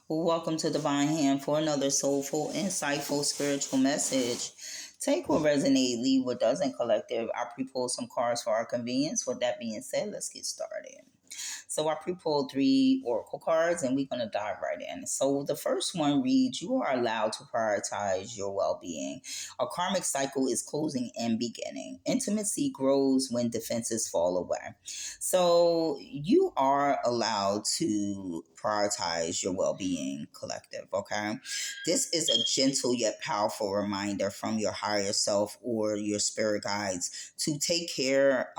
Well, welcome to Divine Hand for another soulful, insightful, spiritual message. Take what resonates, leave what doesn't. Collective. I pre-pulled some cards for our convenience. With that being said, let's get started. So I pre-pulled three oracle cards and we're going to dive right in. So the first one reads, you are allowed to prioritize your well-being. A karmic cycle is closing and beginning. Intimacy grows when defenses fall away. So you are allowed to prioritize your well-being, collective, okay? This is a gentle yet powerful reminder from your higher self or your spirit guides to take care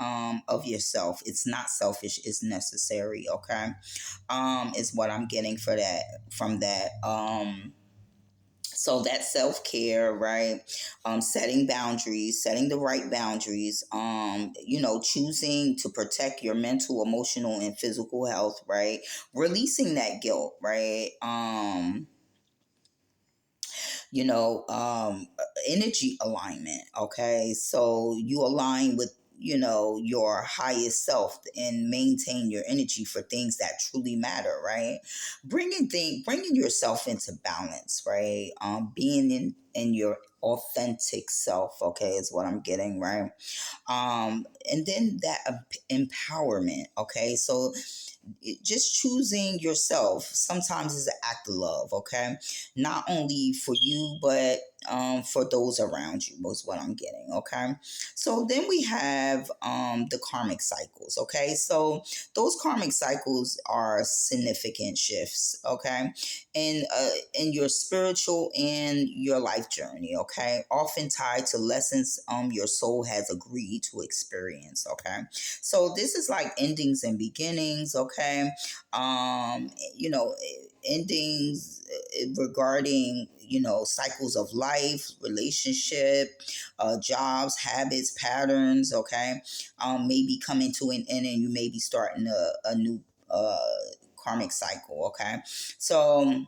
of yourself. It's not selfish, it's necessary, okay? Is what I'm getting for that from that. So that self-care, right? Setting boundaries, setting the right boundaries, choosing to protect your mental, emotional, and physical health, right? Releasing that guilt, right? you know, um, energy alignment. Okay. So you align with, your highest self and maintain your energy for things that truly matter, right? Bringing yourself into balance, right? Being in your authentic self, okay, is what I'm getting, right? And then that empowerment, okay? So just choosing yourself sometimes is an act of love, okay? Not only for you, but for those around you, was what I'm getting, okay? So then we have the karmic cycles, okay? So those karmic cycles are significant shifts, okay? In your spiritual and your life journey, okay? Often tied to lessons your soul has agreed to experience, okay? So this is like endings and beginnings, okay? You know, endings regarding, cycles of life, relationship, jobs, habits, patterns, okay? Maybe coming to an end and you may be starting a new karmic cycle, okay? So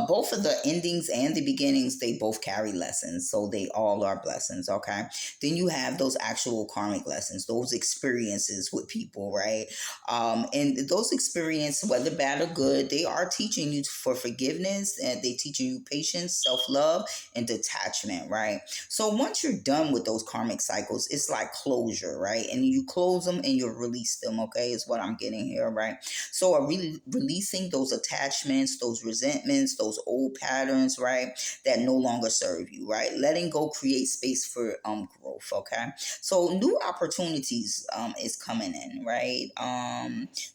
both of the endings and the beginnings, they both carry lessons, so they all are blessings, okay? Then you have those actual karmic lessons, those experiences with people, right? And those experiences, whether bad or good, they are teaching you for forgiveness, and they teaching you patience, self-love, and detachment, right? So once you're done with those karmic cycles, it's like closure, right? And you close them and you release them, okay, is what I'm getting here, right? So really releasing those attachments, those resentments, those old patterns, right, that no longer serve you, right? Letting go creates space for growth, okay? So new opportunities is coming in, right?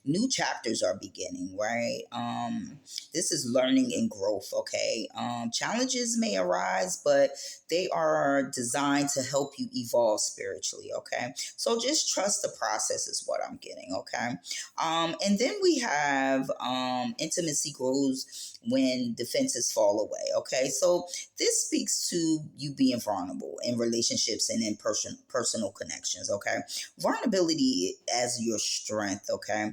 New chapters are beginning, right? This is learning and growth, okay? Challenges may arise, but they are designed to help you evolve spiritually, okay? So just trust the process is what I'm getting, okay? And then we have intimacy grows when defenses fall away. Okay, so this speaks to you being vulnerable in relationships and in personal connections. Okay, vulnerability as your strength. Okay.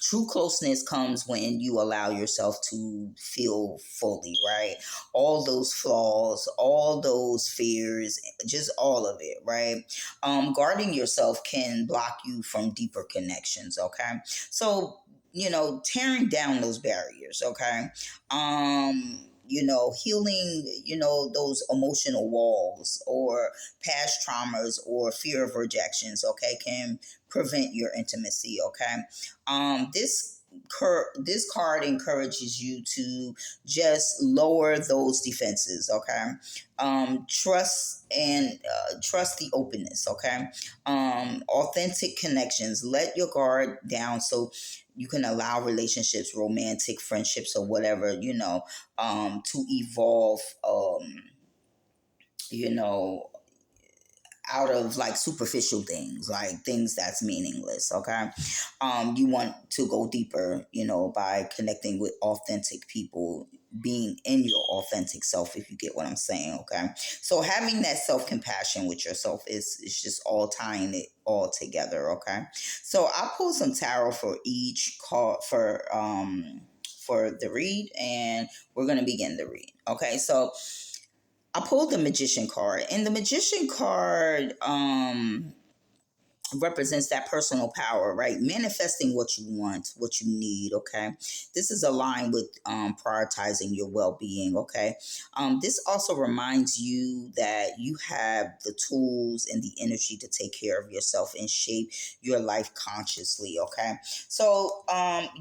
True closeness comes when you allow yourself to feel fully, right? All those flaws, all those fears, just all of it, right? Guarding yourself can block you from deeper connections, okay? So, tearing down those barriers, okay? Healing, those emotional walls or past traumas or fear of rejections, okay, can prevent your intimacy, okay? This card encourages you to just lower those defenses, okay? Trust the openness, okay? Authentic connections. Let your guard down so you can allow relationships, romantic friendships, or whatever, to evolve. You know, out of like superficial things, like things that's meaningless, okay? You want to go deeper, by connecting with authentic people, being in your authentic self, if you get what I'm saying, okay? So having that self-compassion with yourself is just all tying it all together, okay? So I'll pull some tarot for each card for the read, and we're going to begin the read, okay? So I pulled the magician card, and the magician card represents that personal power, right? Manifesting what you want, what you need, okay? This is aligned with prioritizing your well being, okay? This also reminds you that you have the tools and the energy to take care of yourself and shape your life consciously, okay? So,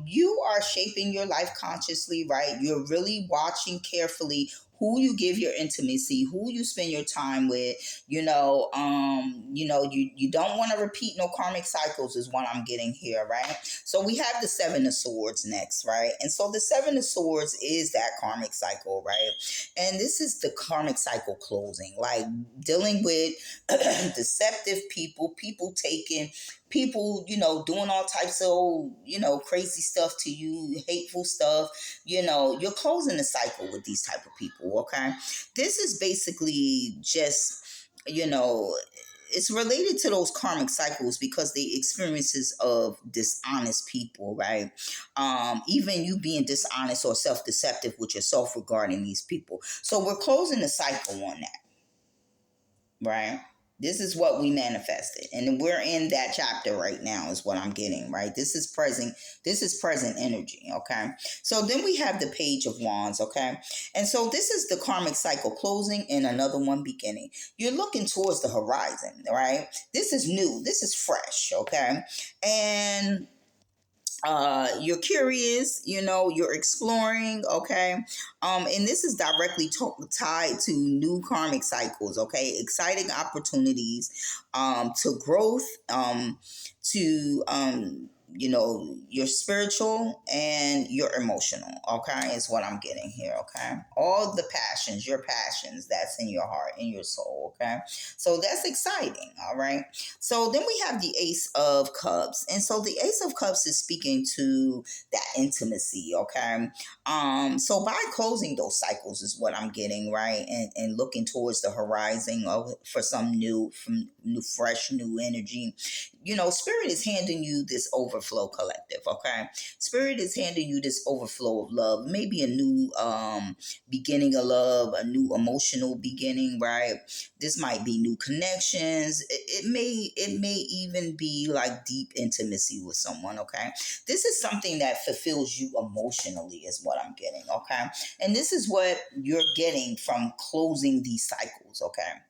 you are shaping your life consciously, right? You're really watching carefully who you give your intimacy, who you spend your time with. You don't want to repeat no karmic cycles is what I'm getting here, right? So we have the Seven of Swords next, right? And so the Seven of Swords is that karmic cycle, right? And this is the karmic cycle closing, like dealing with deceptive people, people taking people, doing all types of, crazy stuff to you, hateful stuff. You're closing the cycle with these type of people, okay? This is basically just, you know, it's related to those karmic cycles because the experiences of dishonest people, right? Even you being dishonest or self-deceptive with yourself regarding these people. So we're closing the cycle on that, right? This is what we manifested, and we're in that chapter right now is what I'm getting, right? This is present energy, okay? So then we have the Page of Wands, okay? And so this is the karmic cycle closing and another one beginning. You're looking towards the horizon, right? This is new, this is fresh, okay? And you're curious, you're exploring, okay? And this is directly tied to new karmic cycles, okay? Exciting opportunities, to growth, to your spiritual and your emotional, okay, is what I'm getting here, okay? All the passions, your passions that's in your heart, in your soul, okay? So that's exciting, all right? So then we have the Ace of Cups. And so the Ace of Cups is speaking to that intimacy, okay? So by closing those cycles is what I'm getting, right? And looking towards the horizon for some fresh, new energy. Spirit is handing you this overflow collective, okay? Spirit is handing you this overflow of love, maybe a new beginning of love, a new emotional beginning, right? This might be new connections. It may even be like deep intimacy with someone, okay? This is something that fulfills you emotionally is what I'm getting, okay? And this is what you're getting from closing these cycles, okay?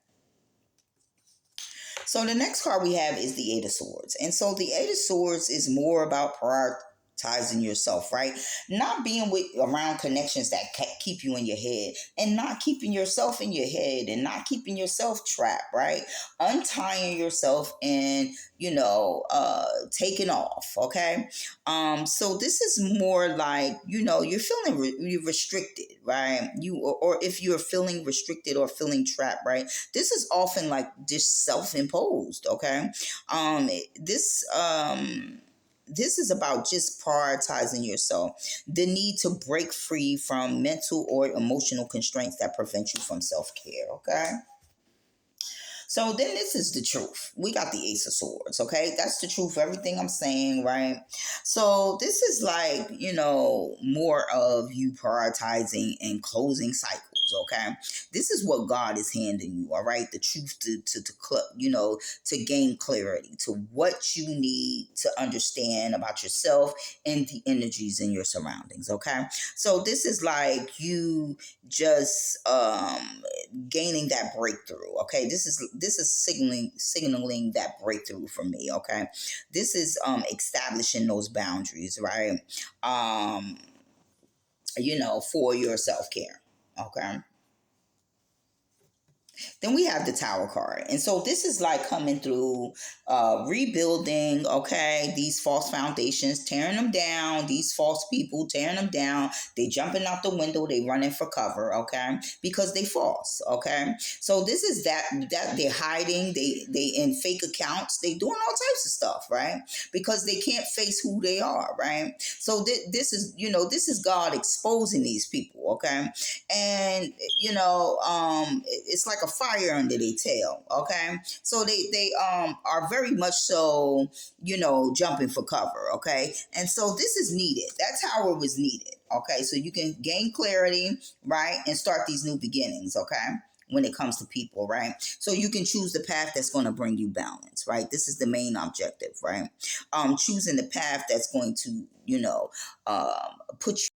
So the next card we have is the Eight of Swords. And so the Eight of Swords is more about prioritizing yourself, right? Not being around connections that keep you in your head, and not keeping yourself in your head, and not keeping yourself trapped, right? Untying yourself and, taking off, okay? So this is more like, you're feeling you're restricted, right? Or if you're feeling restricted or feeling trapped, right? This is often like just self-imposed, okay? Um, this this is about just prioritizing yourself. The need to break free from mental or emotional constraints that prevent you from self-care, okay? So then this is the truth. We got the Ace of Swords, okay? That's the truth, everything I'm saying, right? So this is like, more of you prioritizing and closing cycles. Okay, this is what God is handing you. All right, the truth to gain clarity to what you need to understand about yourself and the energies in your surroundings. Okay, so this is like you just gaining that breakthrough. Okay, this is signaling that breakthrough for me. Okay, this is establishing those boundaries, right? For your self-care. Okay, then we have the Tower card. And so this is like coming through, rebuilding, okay, these false foundations, tearing them down, these false people, tearing them down. They jumping out the window, they running for cover, okay, because they false, okay. So this is that they're hiding, they in fake accounts, they doing all types of stuff, right? Because they can't face who they are, right? So this is God exposing these people, okay. And it's like a fire under their tail, okay. So they are very much so, jumping for cover, okay. And so this is needed. That tower was needed, okay, so you can gain clarity, right, and start these new beginnings, okay, when it comes to people, right? So you can choose the path that's going to bring you balance, right? This is the main objective, right? Choosing the path that's going to, put you